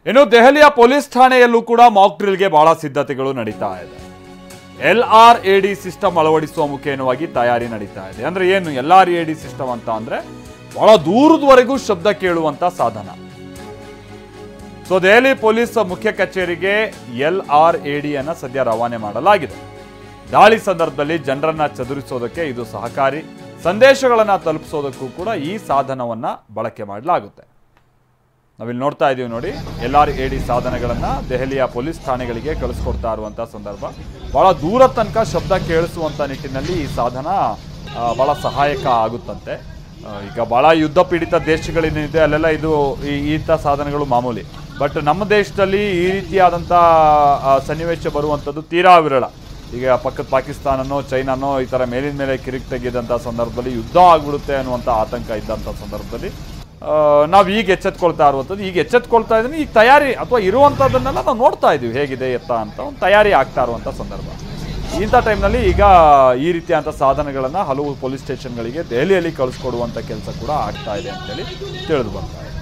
ಇನ್ನು ದೆಹಲಿಯ ಪೊಲೀಸ್ ಠಾಣೆಯಲ್ಲೂ ಕೂಡ ಮಾಕ್ ಡ್ರಿಲ್ಗೆ ಬಹಳ ಸಿದ್ಧತೆಗಳು ನಡೀತಾ ಇದೆ. LRAD ಸಿಸ್ಟಮ್ ಅಳವಡಿಸುವ ಮುಖೇನವಾಗಿ ತಯಾರಿ ನಡೀತಾ ಇದೆ. ಅಂದ್ರೆ ಏನು LRAD ಸಿಸ್ಟಮ್ ಅಂತ ಅಂದ್ರೆ ಬಹಳ ದೂರದವರೆಗೂ ಶಬ್ದ ಕೇಳುವಂತ ಸಾಧನ. ಸೊ ದೆಹಲಿ ಪೊಲೀಸ್ ಮುಖ್ಯ ಕಚೇರಿಗೆ LRAD ಅನ್ನ ಸದ್ಯ ರವಾನೆ ಮಾಡಲಾಗಿದೆ. ದಾಳಿ ಸಂದರ್ಭದಲ್ಲಿ ಜನರನ್ನ ಚದುರಿಸೋದಕ್ಕೆ ಇದು ಸಹಕಾರಿ. ಸಂದೇಶಗಳನ್ನ ತಲುಪಿಸೋದಕ್ಕೂ ಕೂಡ ಈ ಸಾಧನವನ್ನ ಬಳಕೆ ಮಾಡಲಾಗುತ್ತೆ. ನಾವಿಲ್ಲಿ ನೋಡ್ತಾ ಇದೀವಿ ನೋಡಿ, LRAD ಸಾಧನಗಳನ್ನ ದೆಹಲಿಯ ಪೊಲೀಸ್ ಠಾಣೆಗಳಿಗೆ ಕಳಿಸ್ಕೊಡ್ತಾ ಇರುವಂತಹ ಸಂದರ್ಭ. ಬಹಳ ದೂರ ತನಕ ಶಬ್ದ ಕೇಳಿಸುವಂತ ನಿಟ್ಟಿನಲ್ಲಿ ಈ ಸಾಧನ ಬಹಳ ಸಹಾಯಕ ಆಗುತ್ತಂತೆ. ಈಗ ಬಹಳ ಯುದ್ಧ ಪೀಡಿತ ದೇಶಗಳೇನಿದೆ ಅಲ್ಲೆಲ್ಲ ಇದು ಇಂಥ ಸಾಧನಗಳು ಮಾಮೂಲಿ. ಬಟ್ ನಮ್ಮ ದೇಶದಲ್ಲಿ ಈ ರೀತಿಯಾದಂಥ ಸನ್ನಿವೇಶ ಬರುವಂಥದ್ದು ತೀರಾ ವಿರಳ. ಈಗ ಪಕ್ಕದ ಪಾಕಿಸ್ತಾನನೋ ಚೈನಾನೋ ಈ ಥರ ಮೇಲಿನ ಮೇಲೆ ಕಿರಿಕ್ ತೆಗೆದಂಥ ಸಂದರ್ಭದಲ್ಲಿ ಯುದ್ಧ ಆಗ್ಬಿಡುತ್ತೆ ಅನ್ನುವಂಥ ಆತಂಕ ಇದ್ದಂಥ ಸಂದರ್ಭದಲ್ಲಿ ನಾವು ಈಗ ಎಚ್ಚೆತ್ಕೊಳ್ತಾ ಇರುವಂಥದ್ದು. ಈಗ ಎಚ್ಚೆತ್ಕೊಳ್ತಾ ಇದ್ದೀನಿ, ಈಗ ತಯಾರಿ ಅಥವಾ ಇರುವಂಥದ್ದನ್ನೆಲ್ಲ ನಾವು ನೋಡ್ತಾ ಇದ್ದೀವಿ ಹೇಗಿದೆ ಎತ್ತ ಅಂತ ಒಂದು ತಯಾರಿ ಆಗ್ತಾ ಇರುವಂಥ ಸಂದರ್ಭ. ಇಂಥ ಟೈಮ್ನಲ್ಲಿ ಈಗ ಈ ರೀತಿಯಾದಂಥ ಸಾಧನಗಳನ್ನು ಹಲವು ಪೊಲೀಸ್ ಸ್ಟೇಷನ್ಗಳಿಗೆ ದೆಹಲಿಯಲ್ಲಿ ಕಳಿಸ್ಕೊಡುವಂಥ ಕೆಲಸ ಕೂಡ ಆಗ್ತಾ ಇದೆ ಅಂತೇಳಿ ತಿಳಿದು ಬರ್ತಾ ಇದೆ.